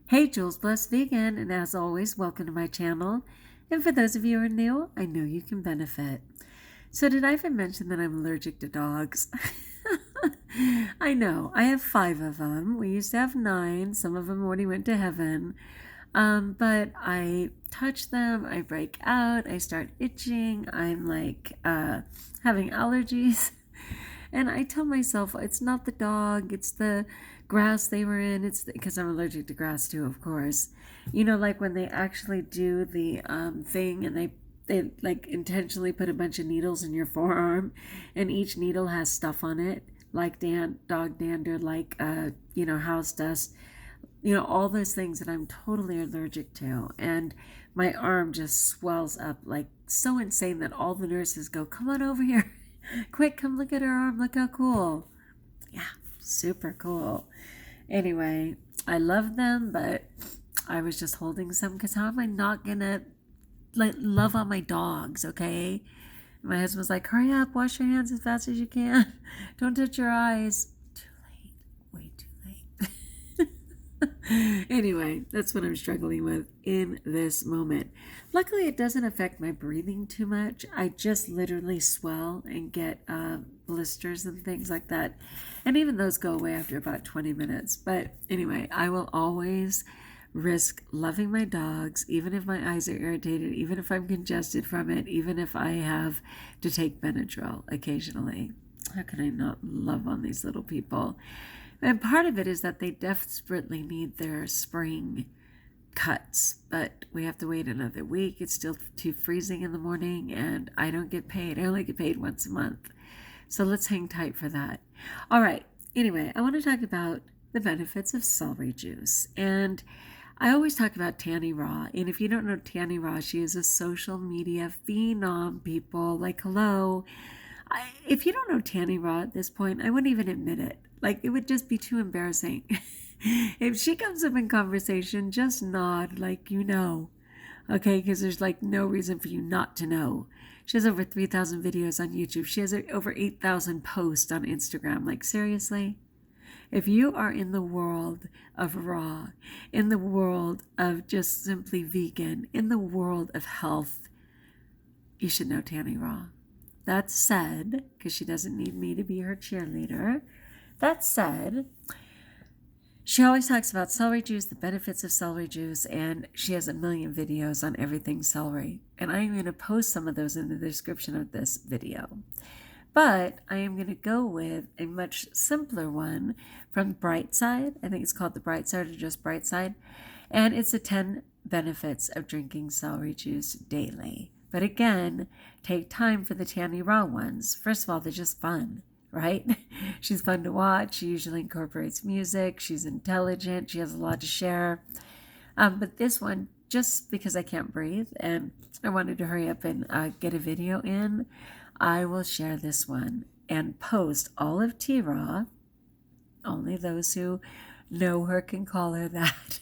Hey, Jules Blessed Vegan, and as always, welcome to my channel. And for those of you who are new, I know you can benefit. So did I even mention that I'm allergic to dogs? I know, I have 5 of them. We used to have 9. Some of them already went to heaven. But I touch them, I break out, I start itching, I'm like having allergies. And I tell myself it's not the dog, it's the grass they were in. It's because I'm allergic to grass too, of course. You know, like when they actually do the thing and they like intentionally put a bunch of needles in your forearm, and each needle has stuff on it, like dog dander, like house dust, all those things that I'm totally allergic to. And my arm just swells up like so insane that all the nurses go, "Come on over here. Quick, come look at her arm. Look how cool." Yeah, super cool. Anyway, I love them, but I was just holding some because how am I not gonna love on my dogs, okay? My husband's like, "Hurry up, wash your hands as fast as you can. Don't touch your eyes." Too late, way too late. Anyway, that's what I'm struggling with in this moment. Luckily, it doesn't affect my breathing too much. I just literally swell and get blisters and things like that. And even those go away after about 20 minutes. But anyway, I will always risk loving my dogs, even if my eyes are irritated, even if I'm congested from it, even if I have to take Benadryl occasionally. How can I not love on these little people? And part of it is that they desperately need their spring cuts, but we have to wait another week. It's still too freezing in the morning, and I don't get paid. I only get paid once a month. So let's hang tight for that. All right. Anyway, I want to talk about the benefits of celery juice. And I always talk about Tannyraw. And if you don't know Tannyraw, she is a social media phenom, people. Like, hello. If you don't know Tannyraw at this point, I wouldn't even admit it. Like, it would just be too embarrassing. If she comes up in conversation, just nod like you know. Okay, because there's like no reason for you not to know. She has over 3,000 videos on YouTube. She has over 8,000 posts on Instagram. Like, seriously? If you are in the world of raw, in the world of just simply vegan, in the world of health, you should know Tannyraw. That said, because she doesn't need me to be her cheerleader, that said, she always talks about celery juice, the benefits of celery juice, and she has a million videos on everything celery. And I'm going to post some of those in the description of this video. But I am going to go with a much simpler one from Bright Side. I think it's called the Bright Side or just Bright Side. And it's the 10 benefits of drinking celery juice daily. But again, take time for the Tannyraw ones. First of all, they're just fun, right? She's fun to watch. She usually incorporates music. She's intelligent. She has a lot to share. But this one, just because I can't breathe and I wanted to hurry up and get a video in, I will share this one and post all of T-Raw. Only those who know her can call her that.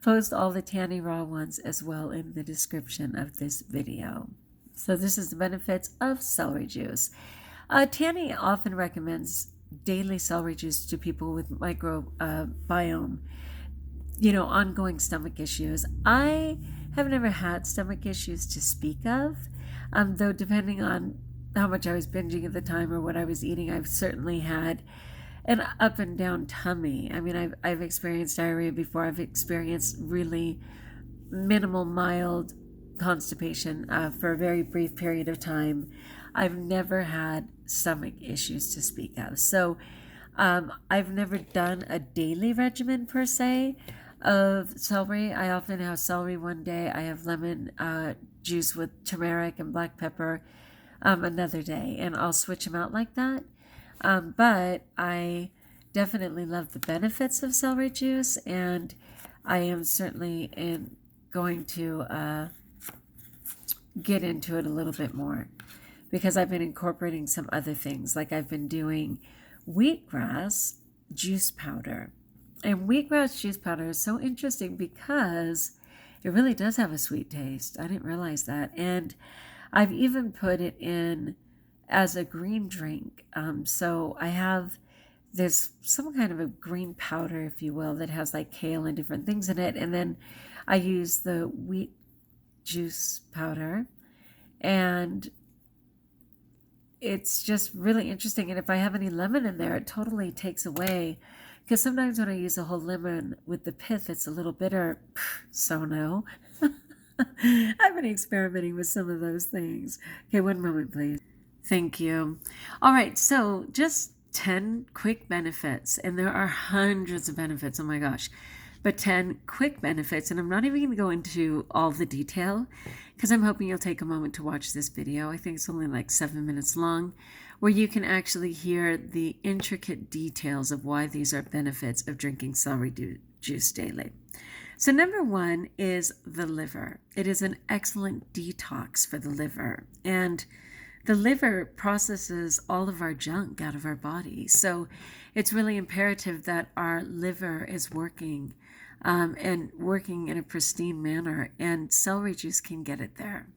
Post all the Tannyraw ones as well in the description of this video. So this is the benefits of celery juice. Tanny often recommends daily celery juice to people with microbiome, ongoing stomach issues. I have never had stomach issues to speak of, though depending on how much I was binging at the time or what I was eating, I've certainly had an up and down tummy. I mean, I've experienced diarrhea before. I've experienced really minimal, mild constipation for a very brief period of time. I've never had stomach issues to speak of. So I've never done a daily regimen per se of celery. I often have celery one day. I have lemon juice with turmeric and black pepper another day, and I'll switch them out like that. But I definitely love the benefits of celery juice, and I am certainly going to get into it a little bit more because I've been incorporating some other things. Like I've been doing wheatgrass juice powder. And wheatgrass juice powder is so interesting because it really does have a sweet taste. I didn't realize that. And I've even put it in as a green drink. So I have there's some kind of a green powder, if you will, that has like kale and different things in it. And then I use the wheat juice powder, and it's just really interesting. And if I have any lemon in there, it totally takes away, because sometimes when I use a whole lemon with the pith, it's a little bitter. So no. I've been experimenting with some of those things. Okay, one moment, please. Thank you. All right, so just 10 quick benefits, and there are hundreds of benefits, oh my gosh, but 10 quick benefits, and I'm not even going to go into all the detail because I'm hoping you'll take a moment to watch this video. I think it's only like 7 minutes long, where you can actually hear the intricate details of why these are benefits of drinking celery juice daily. So number one is the liver. It is an excellent detox for the liver, and the liver processes all of our junk out of our body. So it's really imperative that our liver is working and working in a pristine manner, and celery juice can get it there.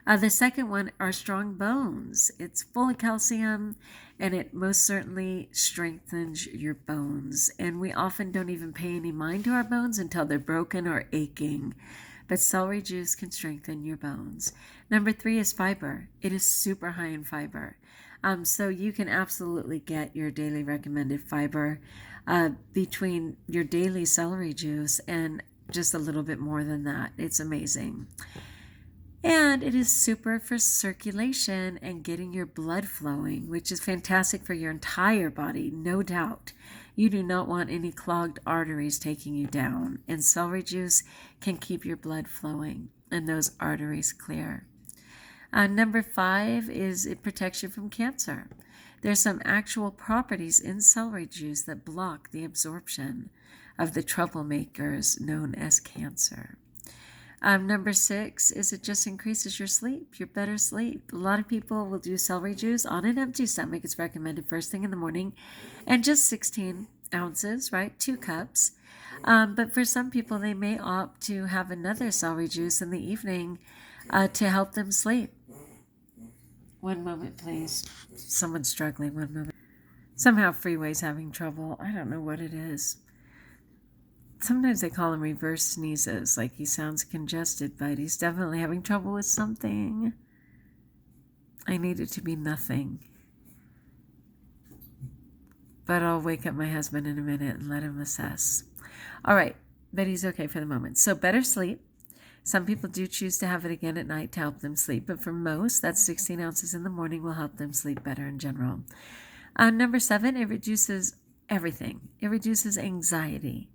The second one are strong bones. It's full of calcium, and it most certainly strengthens your bones. And we often don't even pay any mind to our bones until they're broken or aching. But celery juice can strengthen your bones. Number 3 is fiber. It is super high in fiber. So you can absolutely get your daily recommended fiber between your daily celery juice and just a little bit more than that. It's amazing. And it is super for circulation and getting your blood flowing, which is fantastic for your entire body, no doubt. You do not want any clogged arteries taking you down, and celery juice can keep your blood flowing and those arteries clear. Number 5 is it protects you from cancer. There's some actual properties in celery juice that block the absorption of the troublemakers known as cancer. Number 6 is it just increases your sleep, your better sleep. A lot of people will do celery juice on an empty stomach. It's recommended first thing in the morning, and just 16 ounces, right? 2 cups. But for some people, they may opt to have another celery juice in the evening to help them sleep. One moment, please. Someone's struggling. One moment. Somehow Freeway's having trouble. I don't know what it is. Sometimes they call him reverse sneezes, like he sounds congested, but he's definitely having trouble with something. I need it to be nothing. But I'll wake up my husband in a minute and let him assess. All right, but he's okay for the moment. So better sleep. Some people do choose to have it again at night to help them sleep, but for most, that's 16 ounces in the morning will help them sleep better in general. Number 7, it reduces everything. It reduces anxiety.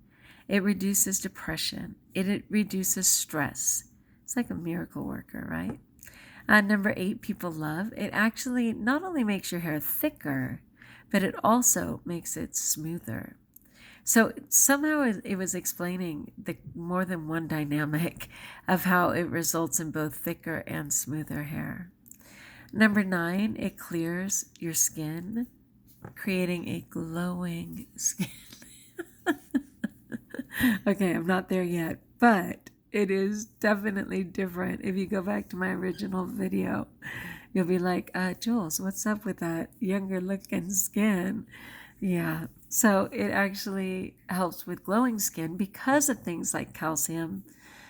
It reduces depression. It reduces stress. It's like a miracle worker, right? Number 8, people love. It actually not only makes your hair thicker, but it also makes it smoother. So somehow it was explaining the more than one dynamic of how it results in both thicker and smoother hair. Number 9, it clears your skin, creating a glowing skin. Okay, I'm not there yet, but it is definitely different. If you go back to my original video, you'll be like, Jules, what's up with that younger looking skin? Yeah, so it actually helps with glowing skin because of things like calcium,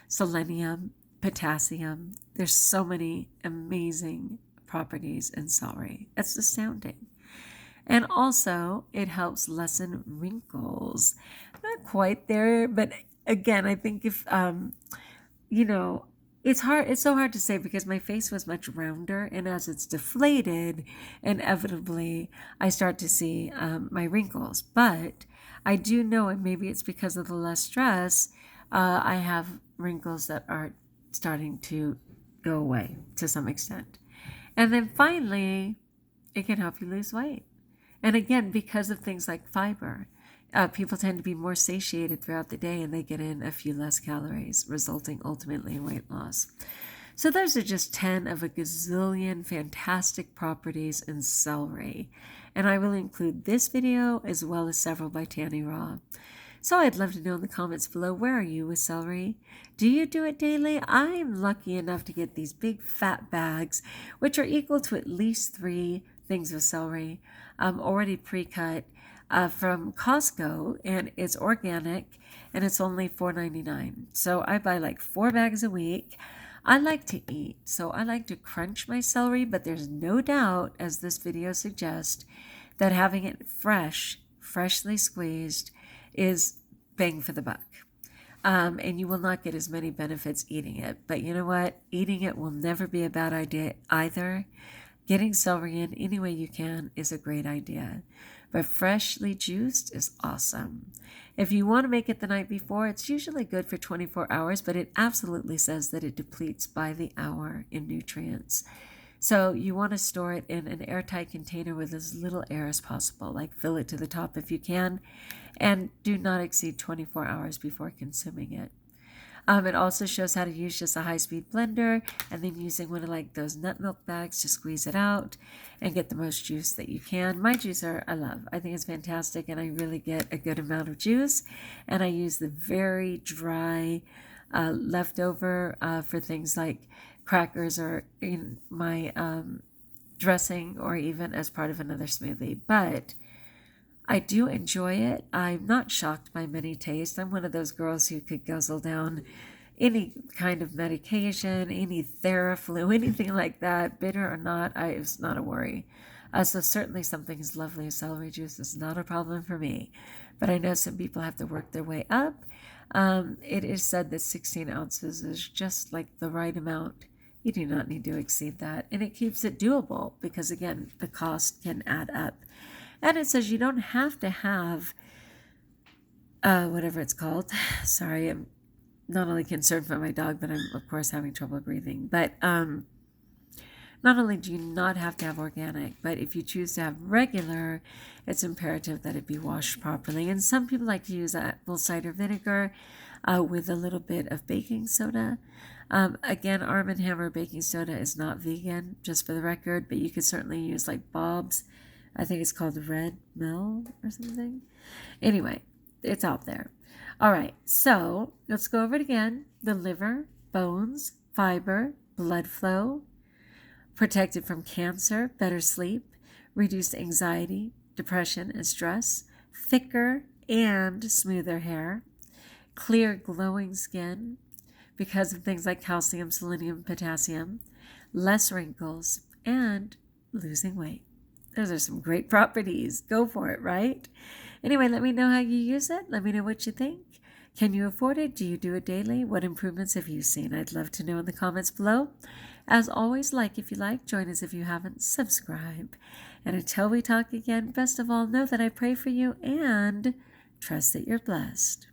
selenium, potassium. There's so many amazing properties in celery. It's astounding. And also, it helps lessen wrinkles. Not quite there, but again, I think if, it's hard. It's so hard to say because my face was much rounder, and as it's deflated, inevitably, I start to see my wrinkles. But I do know, and maybe it's because of the less stress, I have wrinkles that are starting to go away to some extent. And then finally, it can help you lose weight. And again, because of things like fiber, people tend to be more satiated throughout the day and they get in a few less calories, resulting ultimately in weight loss. So those are just 10 of a gazillion fantastic properties in celery. And I will include this video as well as several by Tannyraw. So I'd love to know in the comments below, where are you with celery? Do you do it daily? I'm lucky enough to get these big fat bags, which are equal to at least 3 things of celery, already pre-cut. from Costco, and it's organic, and it's only $4.99. So I buy like 4 bags a week. I like to eat, so I like to crunch my celery, but there's no doubt, as this video suggests, that having it freshly squeezed, is bang for the buck. And you will not get as many benefits eating it. But you know what? Eating it will never be a bad idea either. Getting celery in any way you can is a great idea. But freshly juiced is awesome. If you want to make it the night before, it's usually good for 24 hours, but it absolutely says that it depletes by the hour in nutrients. So you want to store it in an airtight container with as little air as possible, like fill it to the top if you can, and do not exceed 24 hours before consuming it. It also shows how to use just a high-speed blender and then using one of like those nut milk bags to squeeze it out and get the most juice that you can. My juicer I love. I think it's fantastic, and I really get a good amount of juice. And I use the very dry leftover for things like crackers or in my dressing, or even as part of another smoothie. But I do enjoy it. I'm not shocked by many tastes. I'm one of those girls who could guzzle down any kind of medication, any Theraflu, anything like that, bitter or not. It's not a worry. So certainly something as lovely as celery juice is not a problem for me. But I know some people have to work their way up. It is said that 16 ounces is just like the right amount. You do not need to exceed that. And it keeps it doable because, again, the cost can add up. And it says you don't have to have whatever it's called. Sorry, I'm not only concerned for my dog, but I'm, of course, having trouble breathing. But not only do you not have to have organic, but if you choose to have regular, it's imperative that it be washed properly. And some people like to use apple cider vinegar with a little bit of baking soda. Again, Arm & Hammer baking soda is not vegan, just for the record, but you could certainly use like Bob's. I think it's called Red Mill or something. Anyway, it's out there. All right, so let's go over it again. The liver, bones, fiber, blood flow, protected from cancer, better sleep, reduced anxiety, depression, and stress, thicker and smoother hair, clear glowing skin because of things like calcium, selenium, potassium, less wrinkles, and losing weight. Those are some great properties. Go for it, right? Anyway, let me know how you use it. Let me know what you think. Can you afford it? Do you do it daily? What improvements have you seen? I'd love to know in the comments below. As always, like if you like, join us if you haven't, subscribe. And until we talk again, best of all, know that I pray for you and trust that you're blessed.